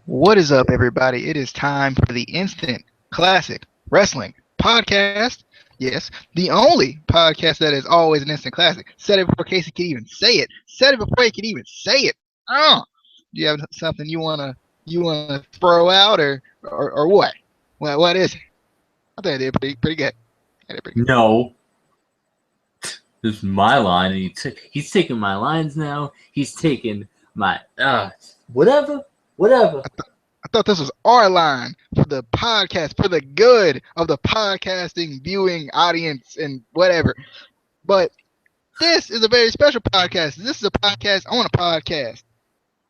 What is up, everybody? It is time for the Instant Classic Wrestling Podcast. Yes, the only podcast that is always an instant classic. Said it before Casey could even say it. Said it before he could even say it. Oh, do you have something you wanna throw out or what? What is it? I think I did pretty good. I did pretty good. No, this is my line, and he's taking my lines now. He's taking my whatever, whatever. I thought this was our line for the podcast, for the good of the podcasting viewing audience and whatever. But this is a very special podcast. This is a podcast on a podcast.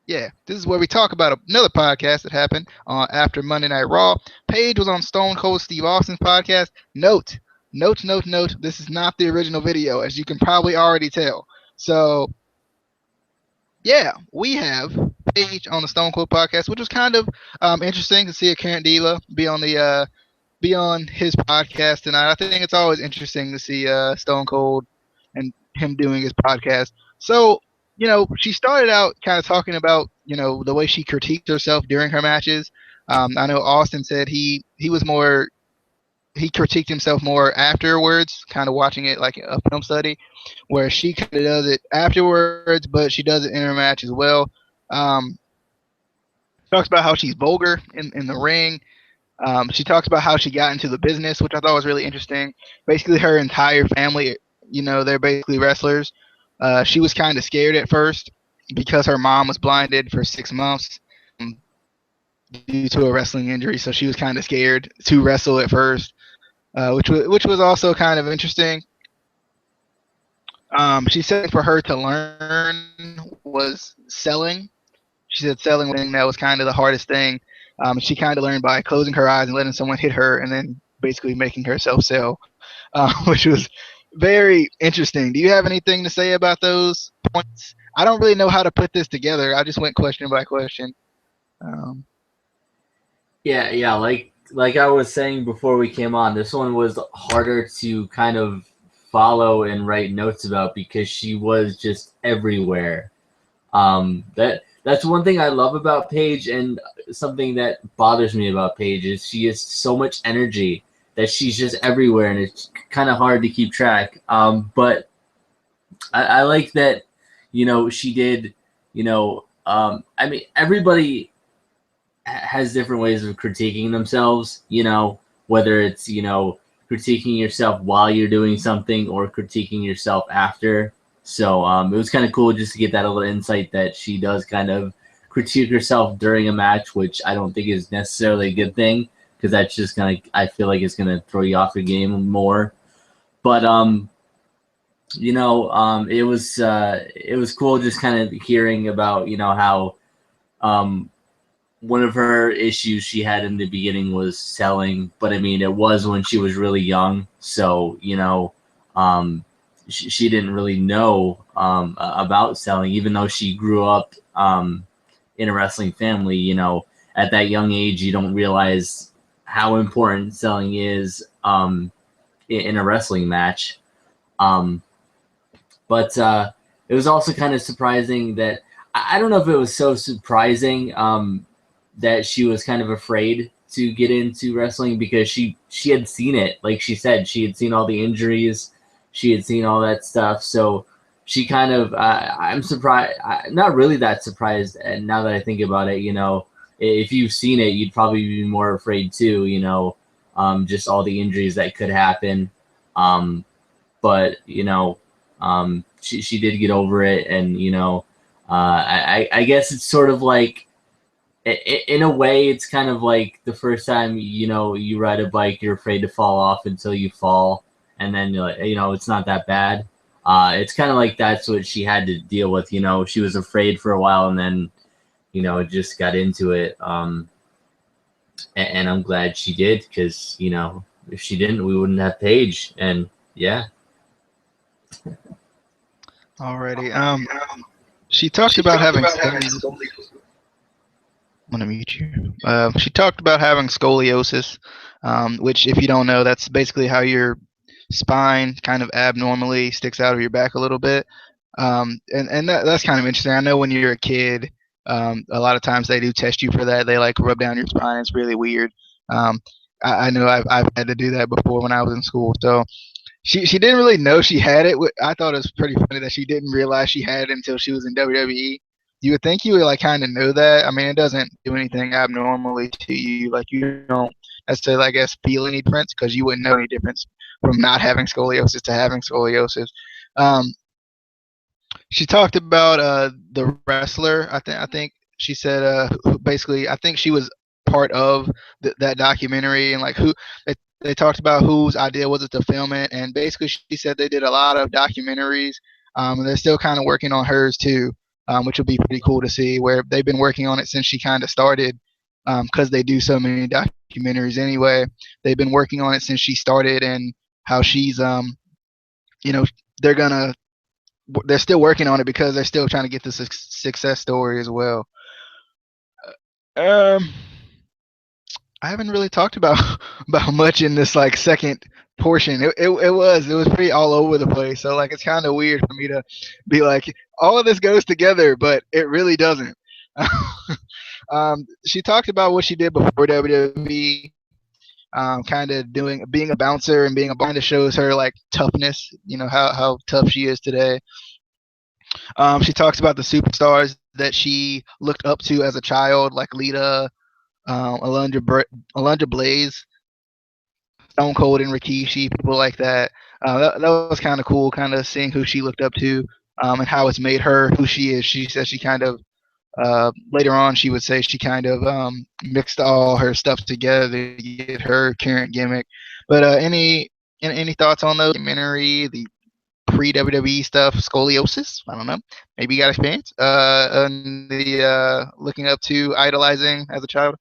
Yeah, this is where we talk about another podcast that happened after Monday Night Raw. Paige was on Stone Cold Steve Austin's podcast. Note. This is not the original video, as you can probably already tell. So, yeah, we have Paige on the Stone Cold podcast, which was kind of interesting to see a current diva be on his podcast tonight. I think it's always interesting to see Stone Cold and him doing his podcast. So, she started out kind of talking about, the way she critiqued herself during her matches. I know Austin said he critiqued himself more afterwards, kind of watching it like a film study, where she kind of does it afterwards, but she does it in her match as well. Um, talks about how she's vulgar in the ring. She talks about how she got into the business, which I thought was really interesting. Basically, her entire family, they're basically wrestlers. She was kind of scared at first because her mom was blinded for 6 months due to a wrestling injury, so she was kind of scared to wrestle at first, which was also kind of interesting. She said for her to learn was selling. She said selling was the thing that was kind of the hardest thing. She kind of learned by closing her eyes and letting someone hit her, and then basically making herself sell, which was very interesting. Do you have anything to say about those points? I don't really know how to put this together. I just went question by question. Um, Yeah. Like I was saying before we came on, this one was harder to kind of follow and write notes about because she was just everywhere. That's one thing I love about Paige, and something that bothers me about Paige is she has so much energy that she's just everywhere, and it's kind of hard to keep track. But I like that, she did, I mean, everybody has different ways of critiquing themselves, whether it's, critiquing yourself while you're doing something or critiquing yourself after. So it was kind of cool just to get that little insight that she does kind of critique herself during a match, which I don't think is necessarily a good thing, because that's just gonna, I feel like it's gonna throw you off your game more. But it was cool just kind of hearing about, how one of her issues she had in the beginning was selling, but I mean, it was when she was really young. So, she didn't really know about selling, even though she grew up in a wrestling family. At that young age, you don't realize how important selling is in a wrestling match. But it was also kind of surprising that, I don't know if it was so surprising that she was kind of afraid to get into wrestling, because she had seen it. Like she said, she had seen all the injuries, she had seen all that stuff. So she kind of, I'm surprised, not really that surprised. And now that I think about it, if you've seen it, you'd probably be more afraid too, just all the injuries that could happen. But, she did get over it. And, I guess it's sort of like, in a way, it's kind of like the first time, you ride a bike, you're afraid to fall off until you fall. And then, it's not that bad. It's kind of like that's what she had to deal with. She was afraid for a while, and then, just got into it. And I'm glad she did, because, if she didn't, we wouldn't have Paige. And yeah. Alrighty. She talked about having scoliosis. I'm gonna mute you. She talked about having scoliosis, which, if you don't know, that's basically how your spine kind of abnormally sticks out of your back a little bit. And that's kind of interesting. I know when you're a kid, A lot of times they do test you for that. They like rub down your spine. It's really weird. Um, I know I've had to do that before when I was in school. So she didn't really know she had it. I thought it was pretty funny that she didn't realize she had it until she was in WWE. You would think you would like kind of know that. I mean, it doesn't do anything abnormally to you. Like you don't necessarily, I guess, feel any difference because you wouldn't know any difference from not having scoliosis to having scoliosis. Um, she talked about the wrestler. I think she said basically I think she was part of that documentary and like who they talked about whose idea was it to film it, and basically she said they did a lot of documentaries, and they're still kind of working on hers too, which will be pretty cool to see. Where they've been working on it since she kind of started, because they do so many documentaries anyway. They've been working on it since she started, and how she's you know they're gonna they're still working on it because they're still trying to get the success story as well. Um, I haven't really talked about about much in this like second portion. It was pretty all over the place. So like it's kind of weird for me to be like all of this goes together, but it really doesn't. She talked about what she did before WWE, kind of doing being a bouncer and being a bar, kind of shows her like toughness. You know how tough she is today. She talks about the superstars that she looked up to as a child, like Lita, Alundra Blaze, Stone Cold, and Rikishi, people like that. That was kind of cool, kind of seeing who she looked up to, and how it's made her who she is. She says she kind of later on she would say she kind of mixed all her stuff together to get her current gimmick. But any thoughts on those documentary, the pre WWE stuff, scoliosis? I don't know. Maybe you got experience in the looking up to idolizing as a child.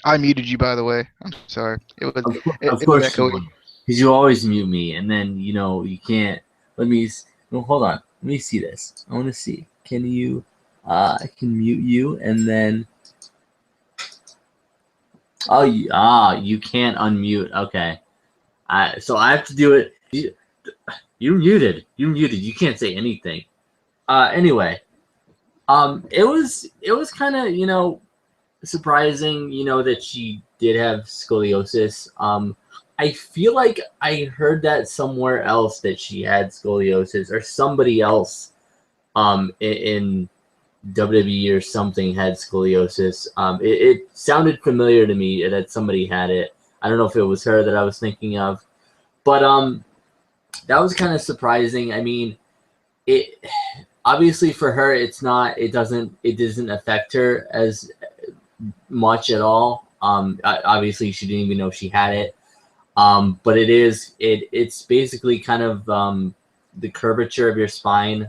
I muted you, by the way. I'm sorry. Of It was course you echoey. would, because you always mute me, and then you can't. Let me. No, hold on. Let me see this. I want to see. Can you? I can mute you, and then. Oh, you can't unmute. Okay. So I have to do it. You muted. You muted. You can't say anything. Anyway. It was kind of surprising, that she did have scoliosis. I feel like I heard that somewhere else that she had scoliosis, or somebody else in WWE or something had scoliosis. It sounded familiar to me that somebody had it. I don't know if it was her that I was thinking of, but that was kind of surprising. I mean, it obviously for her, it doesn't affect her as much at all. Obviously she didn't even know she had it. But it's basically kind of the curvature of your spine.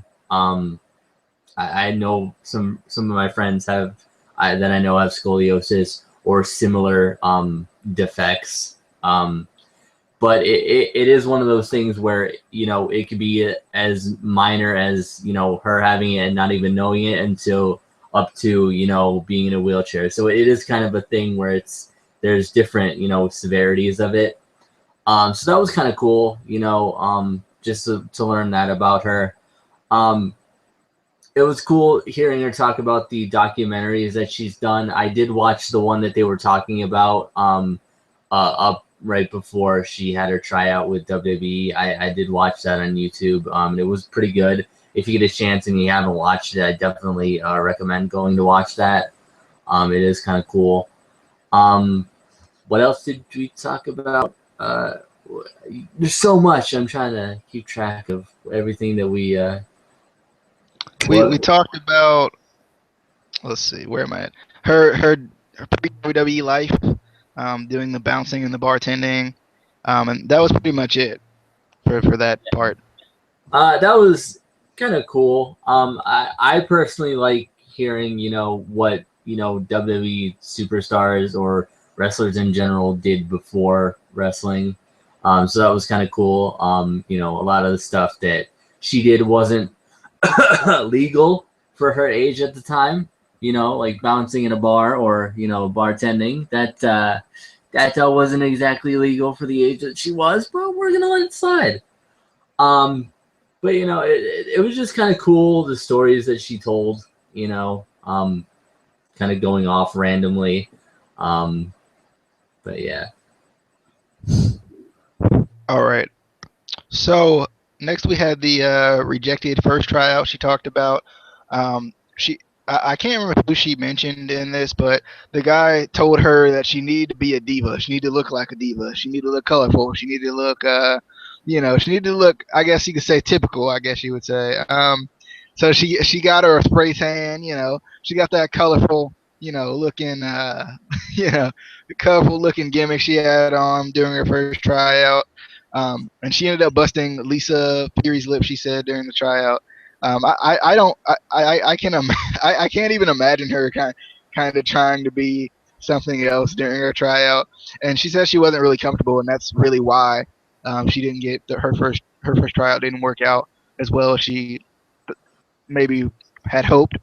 I know some of my friends that I know have scoliosis or similar defects. But it is one of those things where it could be as minor as her having it and not even knowing it until up to being in a wheelchair. So it is kind of a thing where there's different severities of it. So that was kind of cool, just to learn that about her. It was cool hearing her talk about the documentaries that she's done. I did watch the one that they were talking about up right before she had her tryout with WWE. I did watch that on YouTube. And it was pretty good. If you get a chance and you haven't watched it, I definitely recommend going to watch that. It is kind of cool. What else did we talk about? There's so much. I'm trying to keep track of everything that We talked about, let's see, where am I at? Her pre WWE life, doing the bouncing and the bartending, and that was pretty much it for that part. That was kind of cool. I personally like hearing, what, WWE superstars or wrestlers in general did before wrestling. So that was kind of cool. A lot of the stuff that she did wasn't legal for her age at the time, like bouncing in a bar or, bartending. That wasn't exactly legal for the age that she was, but we're going to let it slide. but you know, it was just kind of cool, the stories that she told, you know, kind of going off randomly. But yeah. All right. So next we had the rejected first tryout. She talked about she. I can't remember who she mentioned in this, but the guy told her that she needed to be a diva. She needed to look like a diva. She needed to look colorful. She needed to look, she needed to look. I guess you could say typical. I guess you would say. So she got her a spray tan. She got that colorful, looking, the colorful looking gimmick she had on during her first tryout. And she ended up busting Lisa Perry's lip. She said during the tryout. I don't I can I can't even imagine her kind of trying to be something else during her tryout. And she said she wasn't really comfortable, and that's really why she didn't get her first tryout didn't work out as well as she maybe had hoped.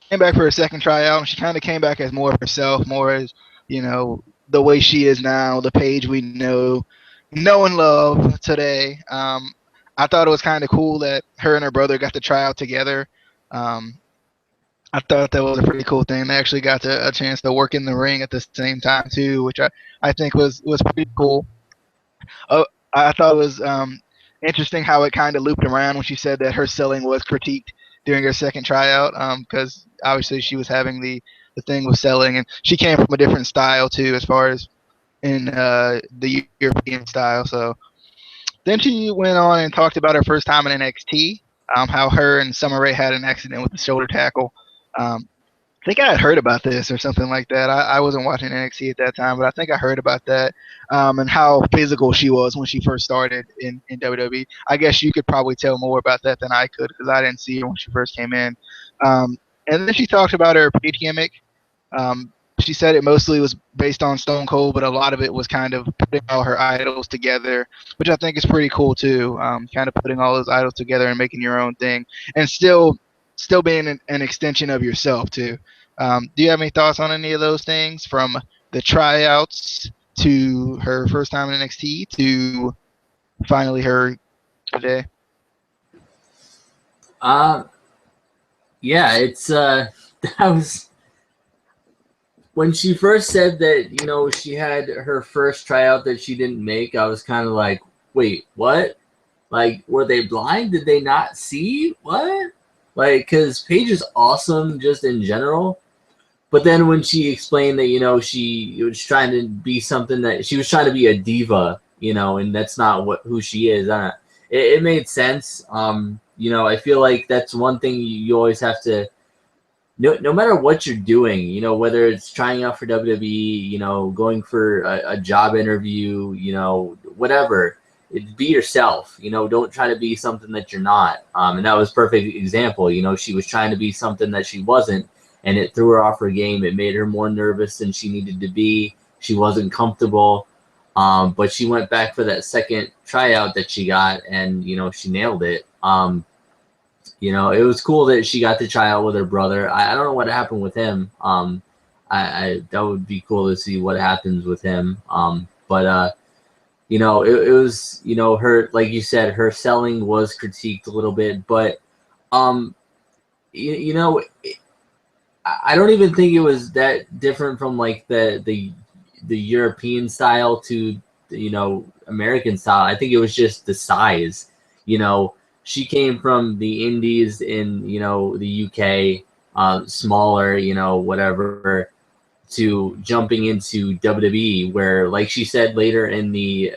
Came back for her second tryout, and she kind of came back as more of herself, more as the way she is now, the Paige we know and love today. I thought it was kind of cool that her and her brother got to try out together. Um, I thought that was a pretty cool thing. They actually got a chance to work in the ring at the same time too, which I think was pretty cool. Uh, I thought it was interesting how it kind of looped around when she said that her selling was critiqued during her second tryout, because obviously she was having the thing with selling, and she came from a different style too, as far as in the European style. So then she went on and talked about her first time in NXT, how her and Summer Rae had an accident with the shoulder tackle. I think I had heard about this or something like that. I wasn't watching NXT at that time, but I think I heard about that, and how physical she was when she first started in WWE. I guess you could probably tell more about that than I could because I didn't see her when she first came in. And then she talked about her Paige gimmick. She said it mostly was based on Stone Cold, but a lot of it was kind of putting all her idols together, which I think is pretty cool too. Kind of putting all those idols together and making your own thing, and still being an extension of yourself too. Do you have any thoughts on any of those things, from the tryouts to her first time in NXT to finally her today? Yeah, it's that was when she first said that, you know, she had her first tryout that she didn't make. I was kind of like, wait, what? Like, were they blind? Did they not see? What? Like, because Paige is awesome just in general. But then when she explained that, you know, she was trying to be something, that she was trying to be a diva, you know, and that's not who she is. It made sense. You know, I feel like that's one thing you always have to, no matter what you're doing, you know, whether it's trying out for WWE, you know, going for a job interview, you know, whatever, be yourself, you know, don't try to be something that you're not. And that was a perfect example. You know, she was trying to be something that she wasn't, and it threw her off her game. It made her more nervous than she needed to be. She wasn't comfortable. But she went back for that second tryout that she got, and, you know, she nailed it. You know, it was cool that she got to try out with her brother. I don't know what happened with him. That would be cool to see what happens with him. But you know, it was, you know, her, like you said, her selling was critiqued a little bit, but you know, I don't even think it was that different from like the European style to, you know, American style. I think it was just the size. You know, she came from the Indies in, you know, the UK, smaller, you know, whatever, to jumping into WWE, where, like she said later in the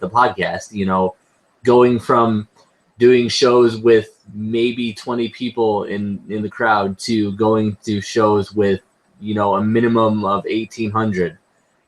podcast, you know, going from doing shows with maybe 20 people in the crowd to going to shows with, you know, a minimum of 1,800.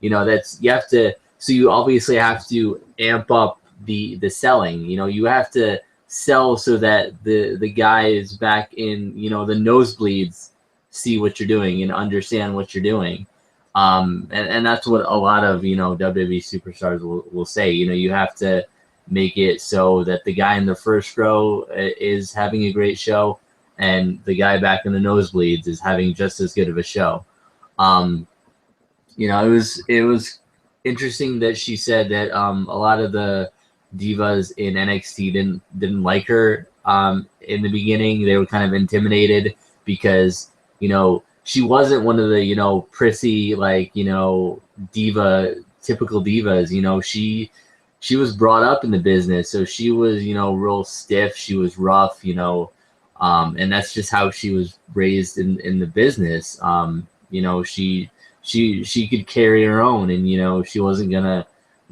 You know, that's, you have to, so you obviously have to amp up the selling. You know, you have to sell so that the guys back in, you know, the nosebleeds see what you're doing and understand what you're doing. And that's what a lot of, you know, WWE superstars will say. You know, you have to make it so that the guy in the first row is having a great show, and the guy back in the nosebleeds is having just as good of a show. You know, it was interesting that she said that a lot of the divas in NXT didn't like her in the beginning. They were kind of intimidated because, you know, she wasn't one of the, you know, prissy, like, you know, diva, typical divas. You know, she was brought up in the business, so she was, you know, real stiff. She was rough, you know, and that's just how she was raised in the business. You know, she could carry her own, and, you know, she wasn't gonna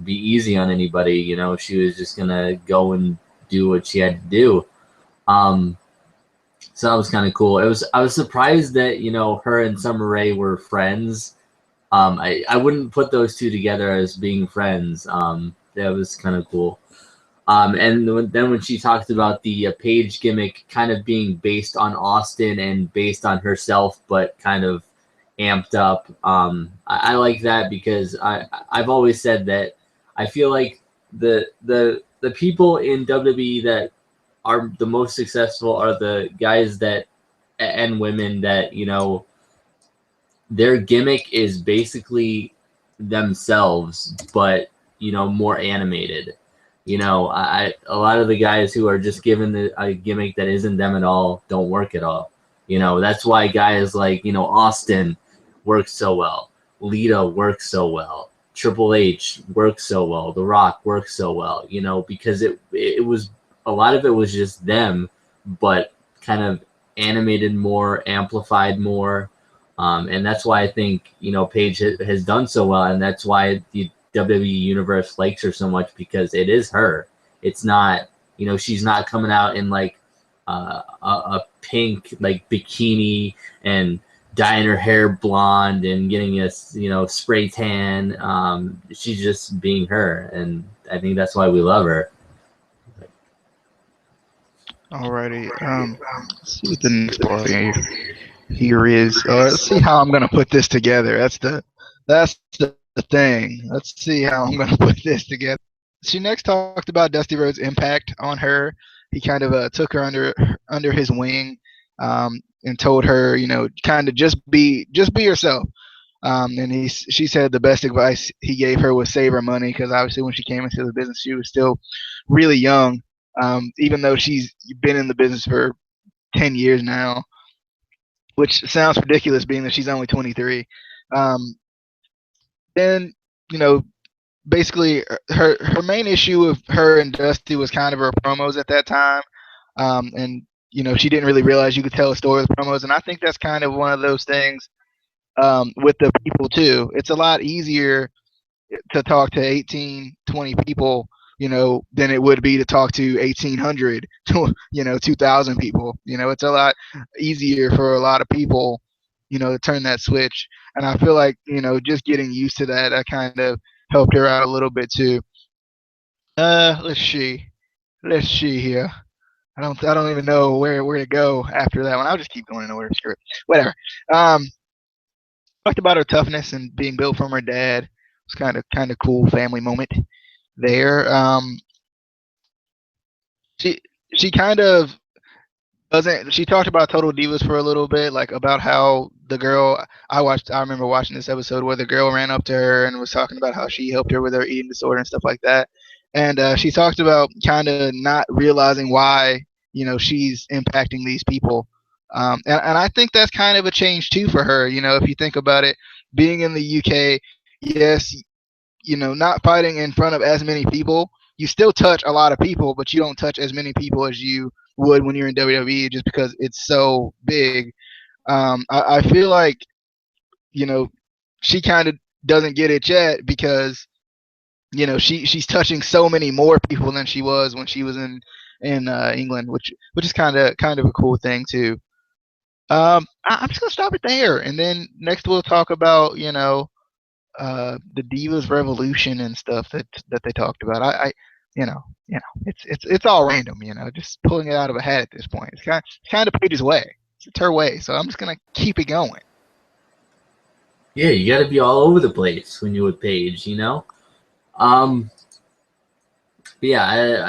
be easy on anybody. You know, she was just gonna go and do what she had to do. Um, so that was kind of cool. I was surprised that, you know, her and Summer Rae were friends. I wouldn't put those two together as being friends. That was kind of cool. And then when she talked about the Paige gimmick kind of being based on Austin and based on herself, but kind of amped up, I like that because I've always said that I feel like the people in WWE that are the most successful are the guys that and women that, you know, their gimmick is basically themselves, but, you know, more animated. You know, a lot of the guys who are just given a gimmick that isn't them at all don't work at all. You know, that's why guys like, you know, Austin works so well, Lita works so well, Triple H works so well, The Rock works so well. You know, because it was a lot of it was just them, but kind of animated more, amplified more. And that's why I think, you know, Paige has done so well, and that's why the WWE universe likes her so much, because it is her. It's not, you know, she's not coming out in like a pink like bikini and dyeing her hair blonde and getting a, you know, spray tan. She's just being her, and I think that's why we love her. Alrighty. Let's see what the next part here is. Let's see how I'm gonna put this together. That's the thing. Let's see how I'm gonna put this together. She next talked about Dusty Rhodes' impact on her. He kind of took her under his wing, and told her, you know, kind of just be yourself. And she said the best advice he gave her was save her money, because obviously when she came into the business she was still really young, even though she's been in the business for 10 years now, which sounds ridiculous being that she's only 23. Um, then, you know, basically her main issue with her and Dusty was kind of her promos at that time. And, you know, she didn't really realize you could tell a story with promos, and I think that's kind of one of those things with the people too. It's a lot easier to talk to 18, 20 people, you know, than it would be to talk to 1,800, you know, 2,000 people. You know, it's a lot easier for a lot of people, you know, to turn that switch. And I feel like, you know, just getting used to that, I kind of helped her out a little bit too. Let's see. Let's see here. I don't even know where to go after that one. I'll just keep going in order. Screw it. Whatever. Um, Talked about her toughness and being built from her dad. It's kind of cool family moment there. She she kind of doesn't. She talked about Total Divas for a little bit, like about how the girl I remember watching this episode where the girl ran up to her and was talking about how she helped her with her eating disorder and stuff like that. And she talked about kind of not realizing why, you know, she's impacting these people. And I think that's kind of a change too for her. You know, if you think about it, being in the UK, yes, you know, not fighting in front of as many people, you still touch a lot of people, but you don't touch as many people as you would when you're in WWE, just because it's so big. I feel like, you know, she kind of doesn't get it yet because, you know, she's touching so many more people than she was when she was in England, which is kind of a cool thing too. I'm just gonna stop it there, and then next we'll talk about, you know, the Divas Revolution and stuff that they talked about. You know, it's all random. You know, just pulling it out of a hat at this point. It's kind of Paige's way. It's her way. So I'm just gonna keep it going. Yeah, you got to be all over the place when you're with Paige, you know. Um, yeah,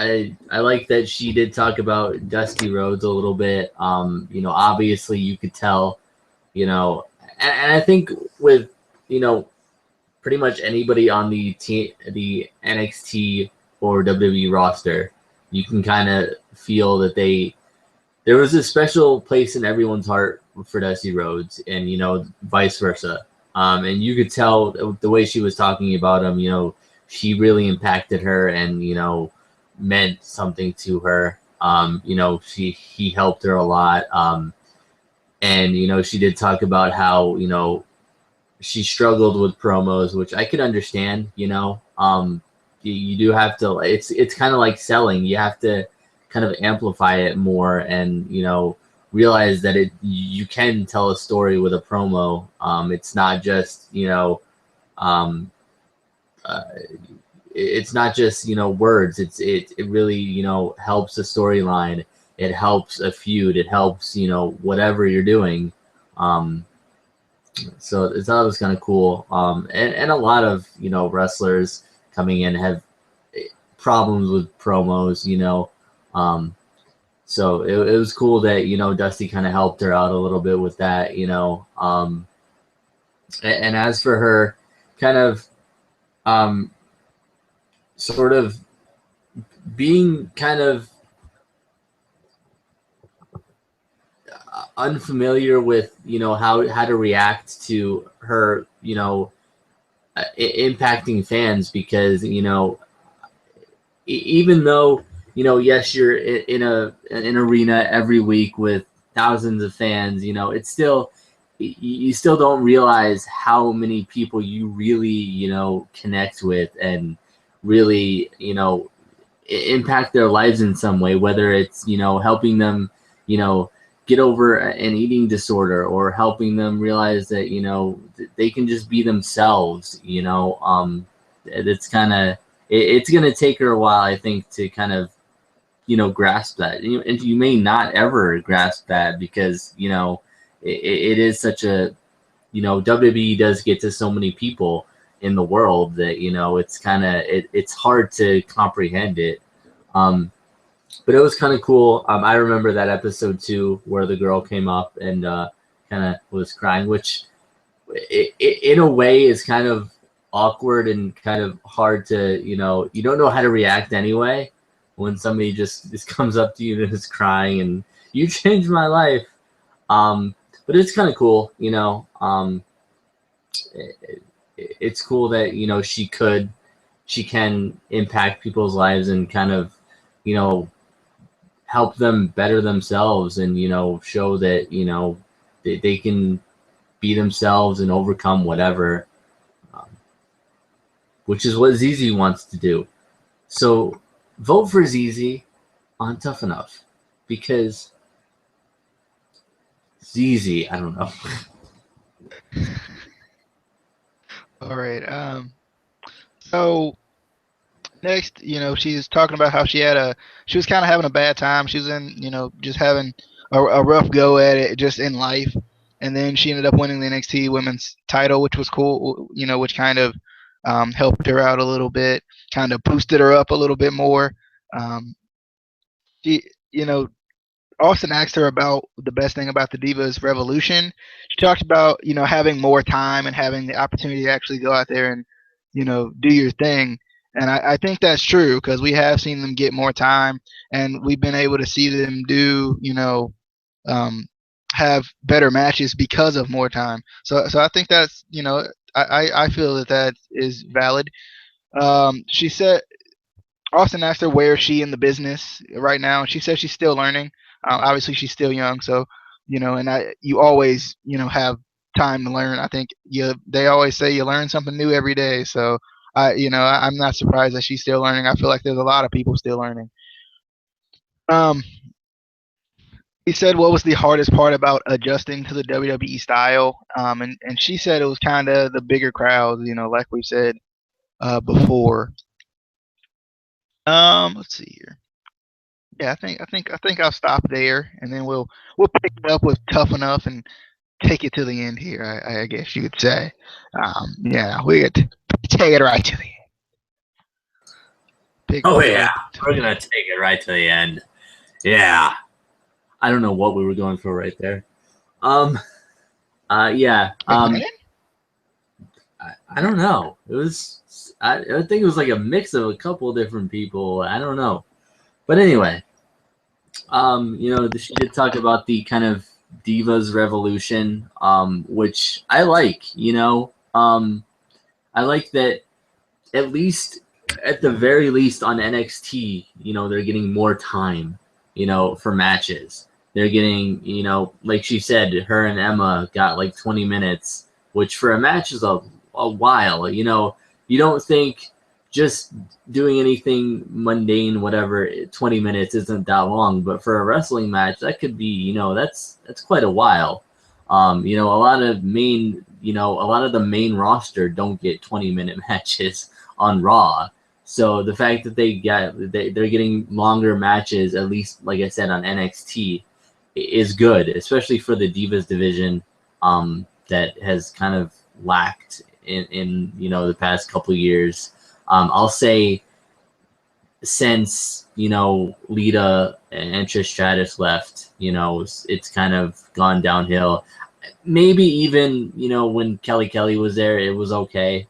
I like that she did talk about Dusty Rhodes a little bit. You know, obviously you could tell, you know, and I think with, you know, pretty much anybody on the NXT or WWE roster, you can kind of feel that there was a special place in everyone's heart for Dusty Rhodes, and vice versa. And you could tell the way she was talking about him. She really impacted her, and meant something to her. He helped her a lot. And she did talk about how she struggled with promos, which I could understand. You do have to. It's kind of like selling. You have to kind of amplify it more, and realize that you can tell a story with a promo. It's not just it's not just words. It really helps a storyline. It helps a feud. It helps whatever you're doing. So I thought it was kind of cool. And a lot of wrestlers coming in have problems with promos. So it was cool that Dusty kind of helped her out a little bit with that. And as for her, kind of sort of being kind of unfamiliar with how to react to her impacting fans, because even though yes, you're in an arena every week with thousands of fans, it's still, you still don't realize how many people you really connect with and really impact their lives in some way, whether it's helping them get over an eating disorder, or helping them realize that they can just be themselves. It's kind of, it's going to take her a while, I think, to kind of grasp that. And you may not ever grasp that, because it is such a WWE does get to so many people in the world that it's kind of it's hard to comprehend it. But it was kind of cool. I remember that episode too, where the girl came up and kind of was crying, which in a way is kind of awkward and kind of hard to, you don't know how to react anyway when somebody just comes up to you and is crying and you changed my life. But it's kind of cool, it's cool that, she can impact people's lives and kind of, help them better themselves, and show that they can be themselves and overcome whatever, which is what ZZ wants to do. So vote for ZZ on Tough Enough, because ZZ, I don't know. All right. So next, she's talking about how she was kind of having a bad time. She was in, just having a rough go at it just in life. And then she ended up winning the NXT women's title, which was cool, which kind of helped her out a little bit, kind of boosted her up a little bit more. She, Austin asked her about the best thing about the Divas Revolution. She talked about, having more time and having the opportunity to actually go out there and, do your thing. And I think that's true, because we have seen them get more time, and we've been able to see them do, have better matches because of more time. So I think that's, I feel that is valid. She said, Austin asked her where is she in the business right now. She says she's still learning. Obviously, she's still young, so you always have time to learn. I think they always say you learn something new every day. So I'm not surprised that she's still learning. I feel like there's a lot of people still learning. He said what was the hardest part about adjusting to the WWE style, and she said it was kind of the bigger crowds, like we said before. Let's see here. Yeah, I think I'll stop there, and then we'll pick it up with Tough Enough and take it to the end here. I guess you could say. Yeah, we get to take it right to the end. Oh yeah, we're gonna take it right to the end. Yeah, I don't know what we were going for right there. Yeah. I don't know. It was I think it was like a mix of a couple different people. I don't know, but anyway, she did talk about the kind of Divas Revolution, which I like. I like that at least at the very least on NXT, they're getting more time, for matches. They're getting, like she said, her and Emma got like 20 minutes, which for a match is a while. You don't think just doing anything mundane, whatever, 20 minutes isn't that long, but for a wrestling match, that could be, that's quite a while. A lot of the main roster don't get 20-minute matches on Raw. So the fact that they're getting longer matches, at least like I said on NXT, is good, especially for the Divas division that has kind of lacked in the past couple of years. I'll say since Lita and Trish Stratus left, it's kind of gone downhill. Maybe even when Kelly was there, it was okay.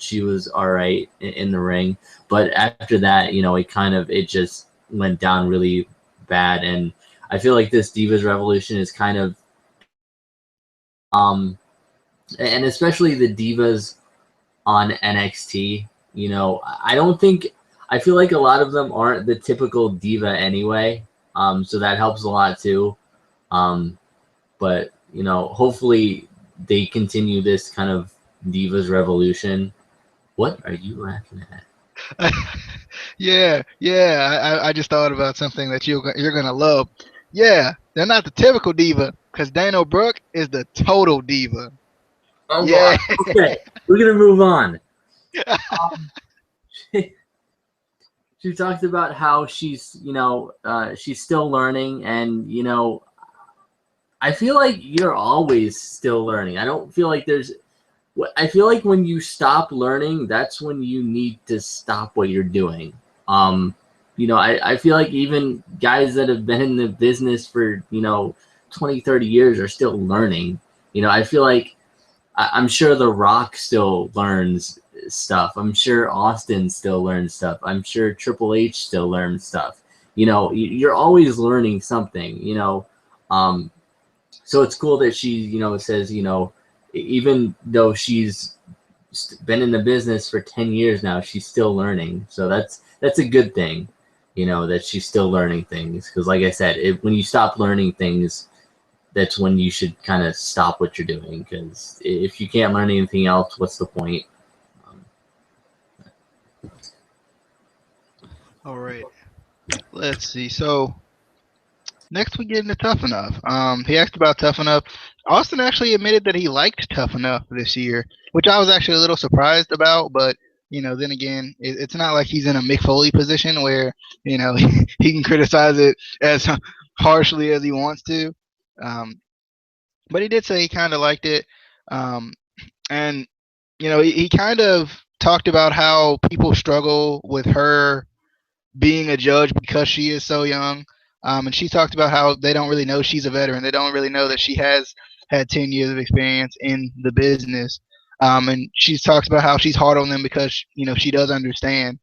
She was all right in the ring, but after that, it just went down really bad. And I feel like this Divas Revolution is kind of, and especially the Divas on NXT. I feel like a lot of them aren't the typical diva anyway. So that helps a lot too. But hopefully they continue this kind of Divas Revolution. What are you laughing at? Yeah. I just thought about something that you're gonna love. Yeah, they're not the typical diva because Dana Brooke is the total diva. Oh, Yeah. okay, we're gonna move on. She talked about how she's still learning, and I feel like you're always still learning. I don't feel like I feel like when you stop learning, that's when you need to stop what you're doing. I feel like even guys that have been in the business for 20, 30 years are still learning. I feel like I'm sure The Rock still learns stuff. I'm sure Austin still learns stuff. I'm sure Triple H still learns stuff. You're always learning something. So it's cool that she says even though she's been in the business for 10 years now, she's still learning. So that's a good thing, that she's still learning things. Because like I said, when you stop learning things, that's when you should kind of stop what you're doing. Because if you can't learn anything else, what's the point? All right. Let's see. So next we get into Tough Enough. He asked about Tough Enough. Austin actually admitted that he liked Tough Enough this year, which I was actually a little surprised about. But then again, it's not like he's in a Mick Foley position where he can criticize it as harshly as he wants to. But he did say he kind of liked it, and he kind of talked about how people struggle with her being a judge because she is so young. And she talked about how they don't really know she's a veteran. They don't really know that she has had 10 years of experience in the business. And she talks about how she's hard on them because she does understand.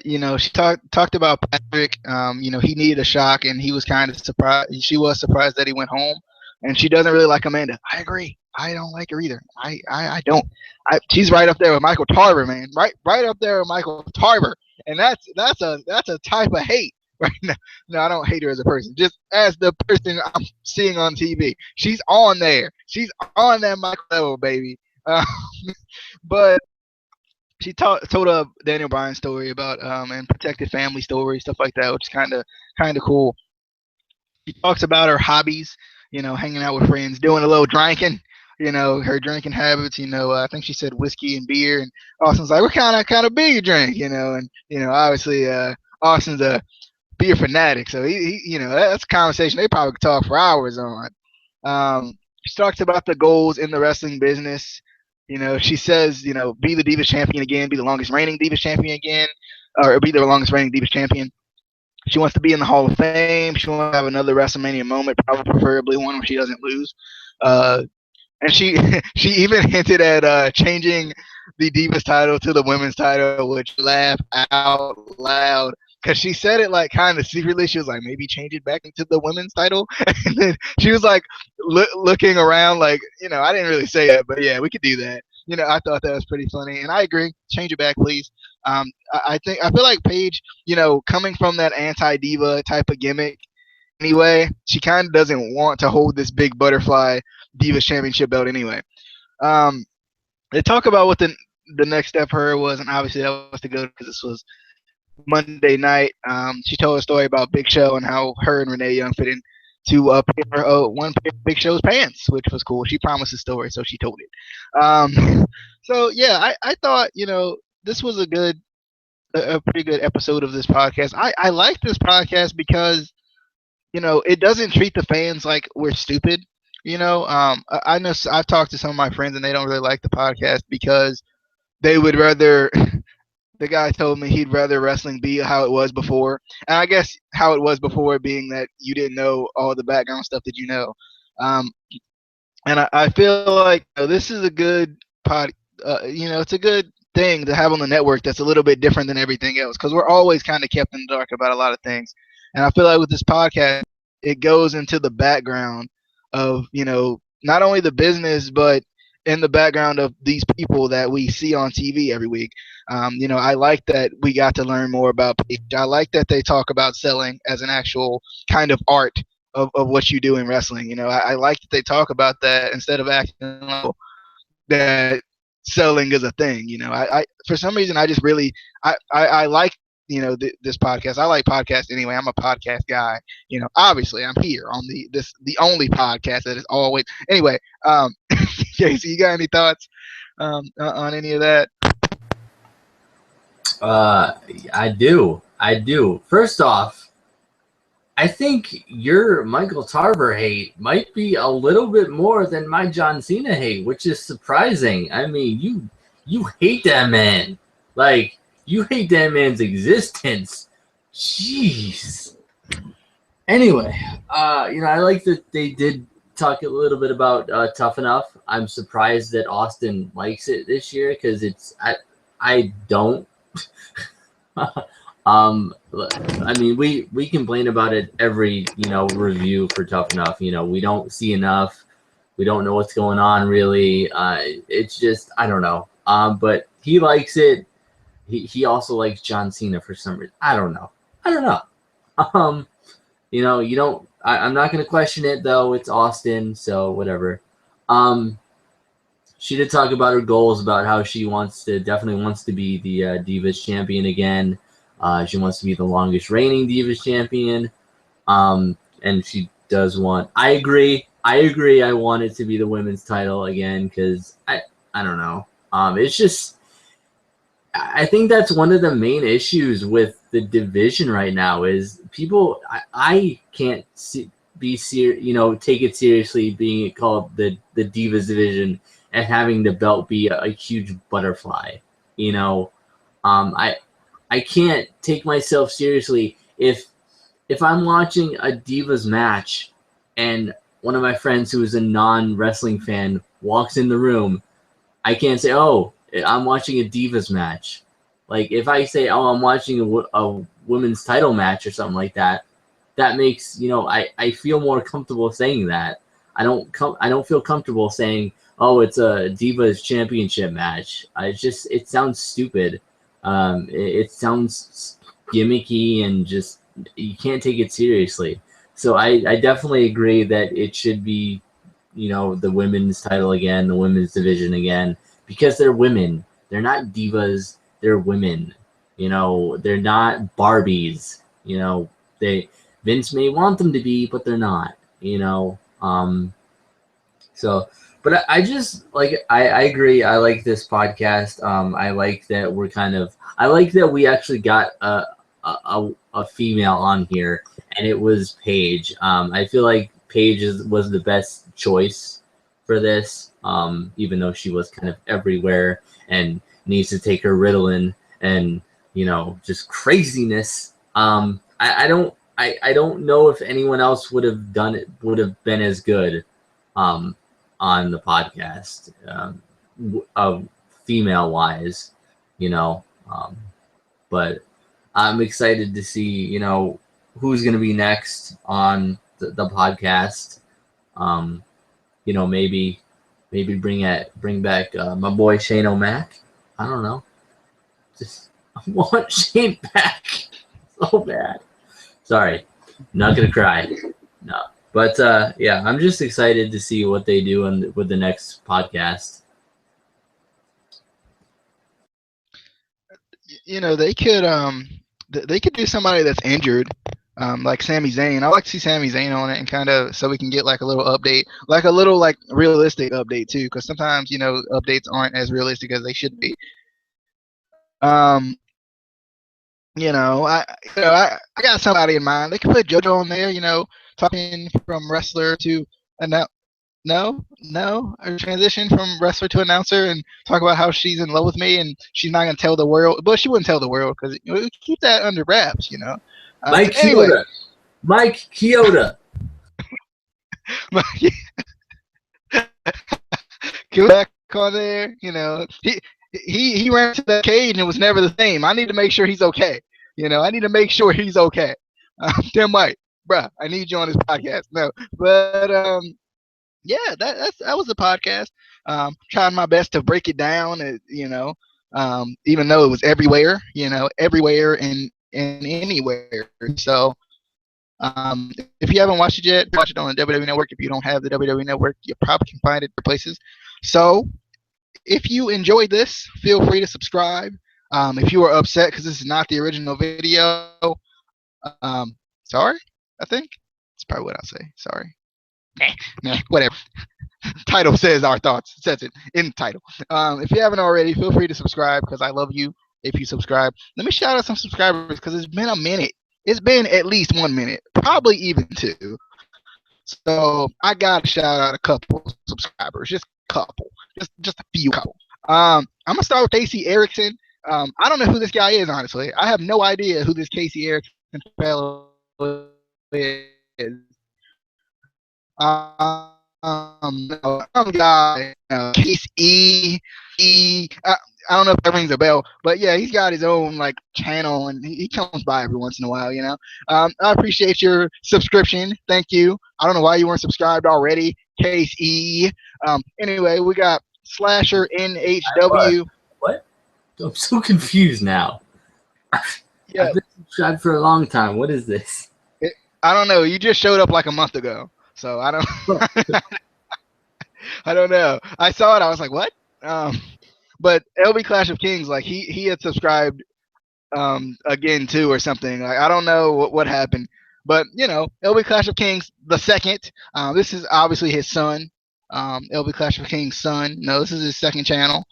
She talked about Patrick. He needed a shock, and he was kind of surprised. She was surprised that he went home, and she doesn't really like Amanda. I agree. I don't like her either. I don't. She's right up there with Michael Tarver, man. Right up there with Michael Tarver, and that's a type of hate right now. No, I don't hate her as a person. Just as the person I'm seeing on TV, she's on there. She's on that Michael level, baby. But she told a Daniel Bryan story about and protected family story, stuff like that, which is kind of cool. She talks about her hobbies, hanging out with friends, doing a little drinking, her drinking habits. I think she said whiskey and beer, and Austin's like, what kind of beer you drink, and obviously Austin's a beer fanatic, so he that's a conversation they probably could talk for hours on. She talks about the goals in the wrestling business. She says, be the Divas champion again, be the longest reigning Divas champion again, or be the longest reigning Divas champion. She wants to be in the Hall of Fame. She wants to have another WrestleMania moment, probably preferably one where she doesn't lose. And she she even hinted at changing the Divas title to the women's title, which I laughed out loud because she said it like kind of secretly. She was like, maybe change it back into the women's title, and then she was like looking around like, I didn't really say that, but yeah, we could do that. I thought that was pretty funny, and I agree. Change it back, please. I feel like Paige, coming from that anti diva type of gimmick anyway, she kind of doesn't want to hold this big butterfly Divas Championship belt anyway. Um, they talk about what the next step for her was, and obviously that was to go because this was Monday night. She told a story about Big Show and how her and Renee Young fit in to one pair of Big Show's pants, which was cool. She promised the story, so she told it. So yeah, I thought this was a pretty good episode of this podcast. I like this podcast because it doesn't treat the fans like we're stupid. I know I've talked to some of my friends and they don't really like the podcast because they would rather. The guy told me he'd rather wrestling be how it was before, and I guess how it was before being that you didn't know all the background stuff that you know. Um, and I feel like this is a good pod. It's a good thing to have on the network that's a little bit different than everything else because we're always kind of kept in the dark about a lot of things. And I feel like with this podcast, it goes into the background of not only the business but in the background of these people that we see on TV every week. I like that we got to learn more about Paige. I like that they talk about selling as an actual kind of art of what you do in wrestling. I like that they talk about that instead of acting like that selling is a thing. I for some reason I just really I like this podcast. I like podcasts anyway. I'm a podcast guy. Obviously I'm here on the only podcast that is always anyway. Casey, you got any thoughts on any of that? I do. I do. First off, I think your Michael Tarver hate might be a little bit more than my John Cena hate, which is surprising. I mean, you hate that man. Like, you hate that man's existence. Jeez. Anyway, I like that they did talk a little bit about Tough Enough. I'm surprised that Austin likes it this year because I don't. I mean, we complain about it every review for Tough Enough. We don't see enough. We don't know what's going on really. It's just I don't know. But he likes it. He also likes John Cena for some reason. I don't know. You don't. I'm not gonna question it though. It's Austin, so whatever. She did talk about her goals, about how she definitely wants to be the Divas champion again. She wants to be the longest reigning Divas champion. And she does want. I agree. I want it to be the women's title again because I don't know. It's just I think that's one of the main issues with the division right now is people. I can't take it seriously being called the Divas division and having the belt be a huge butterfly. I can't take myself seriously if I'm watching a Divas match and one of my friends who is a non-wrestling fan walks in the room. I can't say, oh, I'm watching a Divas match. Like if I say, oh, I'm watching a women's title match or something like that, that makes I feel more comfortable saying that. I don't feel comfortable saying, oh, it's a Divas championship match. It sounds stupid. It sounds gimmicky and just you can't take it seriously. So I definitely agree that it should be, the women's title again, the women's division again, because they're women. They're not divas. They're women. They're not Barbies. Vince may want them to be, but they're not. So, but I just I agree. I like this podcast. I like that I like that we actually got a female on here, and it was Paige. I feel like Paige was the best choice for this, even though she was kind of everywhere and needs to take her Ritalin and just craziness. I don't know if anyone else would have been as good. on the podcast, female wise, you know. But I'm excited to see, you know, who's going to be next on the podcast. You know, maybe bring back my boy Shane O'Mac. I don't know. Just I want Shane back so bad. Sorry, I'm not gonna cry. No, but yeah, I'm just excited to see what they do with the next podcast. You know, they could do somebody that's injured, like Sami Zayn. I like to see Sami Zayn on it, and kind of so we can get like a little update, like a little like realistic update too, because sometimes you know updates aren't as realistic as they should be. Um, I got somebody in mind. They could put JoJo on there. You know, talking from wrestler to announce. No, a transition from wrestler to announcer, and talk about how she's in love with me, and she's not gonna tell the world. But she wouldn't tell the world because you know, we keep that under wraps. You know. Mike Anyway, Chioda. Mike Chioda. get back on there. You know, he ran to that cage and it was never the same. I need to make sure he's okay. You know, I need to make sure he's okay. Tim White, bruh, I need you on this podcast. No, but yeah, that was the podcast. Trying my best to break it down. You know, even though it was everywhere. You know, everywhere and anywhere. So. If you haven't watched it yet, watch it on the WWE Network. If you don't have the WWE Network, you probably can find it in places. So, if you enjoyed this, feel free to subscribe. If you are upset because this is not the original video, sorry, I think. That's probably what I'll say. Sorry. Nah, whatever. Title says our thoughts. It says it in the title. If you haven't already, feel free to subscribe because I love you if you subscribe. Let me shout out some subscribers because it's been a minute. It's been at least 1 minute, probably even 2. So I gotta shout out a couple subscribers, just a couple, just a few couple. I'm gonna start with Casey Erickson. I don't know who this guy is, honestly. I have no idea who this Casey Erickson fellow is. Some guy, Case I don't know if that rings a bell, but yeah, he's got his own like channel, and he comes by every once in a while. You know, I appreciate your subscription. Thank you. I don't know why you weren't subscribed already, Case E. Anyway, we got Slasher NHW. What? I'm so confused now. Yeah, I've been subscribed for a long time. What is this? I don't know. You just showed up like a month ago, so I don't. I don't know. I saw it. I was like, what? But LB Clash of Kings, like he had subscribed again too or something. Like I don't know what happened, but you know, LB Clash of Kings the second. This is obviously his son, LB Clash of Kings' son. No, this is his second channel.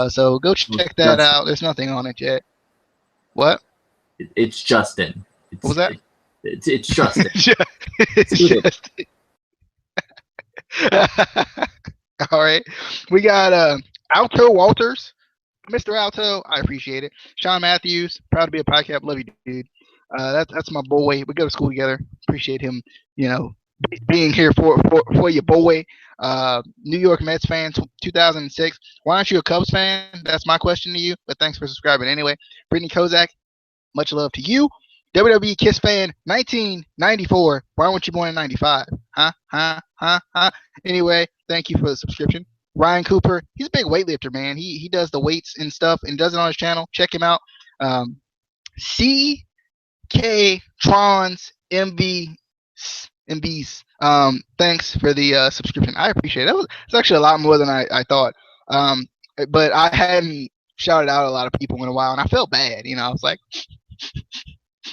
So go check that out. There's nothing on it yet. What? It's Justin. What was that? It's Justin. It's Justin. All right, we got Alto Walters, Mr. Alto. I appreciate it. Sean Matthews, proud to be a podcast. Love you, dude. That's my boy. We go to school together. Appreciate him. You know, being here for your boy. New York Mets fan, 2006. Why aren't you a Cubs fan? That's my question to you. But thanks for subscribing anyway. Brittany Kozak, much love to you. WWE Kiss fan, 1994. Why weren't you born in 95? Huh? Anyway, thank you for the subscription. Ryan Cooper, he's a big weightlifter, man. He does the weights and stuff and does it on his channel. Check him out. CK Trons MBs. Thanks for the subscription. I appreciate it. It's actually a lot more than I thought. But I hadn't shouted out a lot of people in a while, and I felt bad. You know, I was like,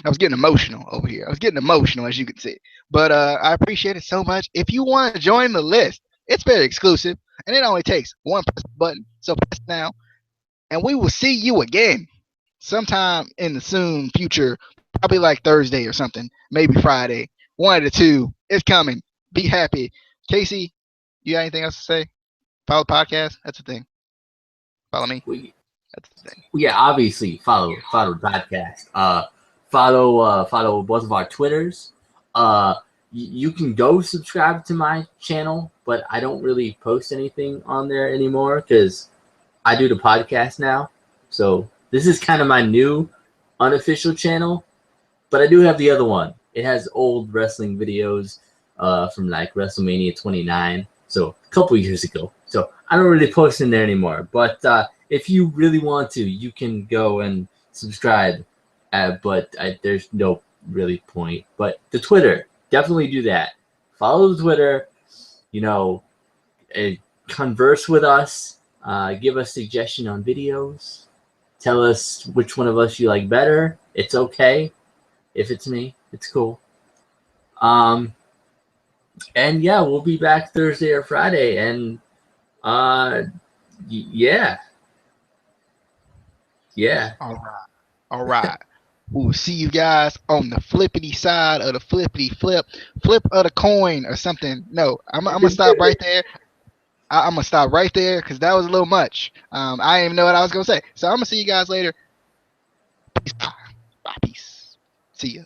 I was getting emotional over here. I was getting emotional, as you can see. But I appreciate it so much. If you want to join the list, it's very exclusive, and it only takes one press button. So press now, and we will see you again sometime in the soon future, probably like Thursday or something, maybe Friday. One of the two. It's coming. Be happy. Casey, you got anything else to say? Follow the podcast. That's the thing. Follow me. That's the thing. Yeah, obviously follow the podcast. Follow both of our Twitters. you can go subscribe to my channel, but I don't really post anything on there anymore because I do the podcast now. So this is kind of my new unofficial channel, but I do have the other one. It has old wrestling videos from like WrestleMania 29, so a couple years ago. So I don't really post in there anymore. But if you really want to, you can go and subscribe. But there's no really point. But the Twitter, definitely do that. Follow the Twitter. You know, converse with us. Give us suggestion on videos. Tell us which one of us you like better. It's okay. If it's me, it's cool. And yeah, we'll be back Thursday or Friday. And yeah. All right. We'll see you guys on the flippity side of the flippity flip of the coin or something. No, I'm gonna stop right there. I'm gonna stop right there because that was a little much. I didn't even know what I was gonna say. So I'm gonna see you guys later. Peace. Bye. Peace. See ya.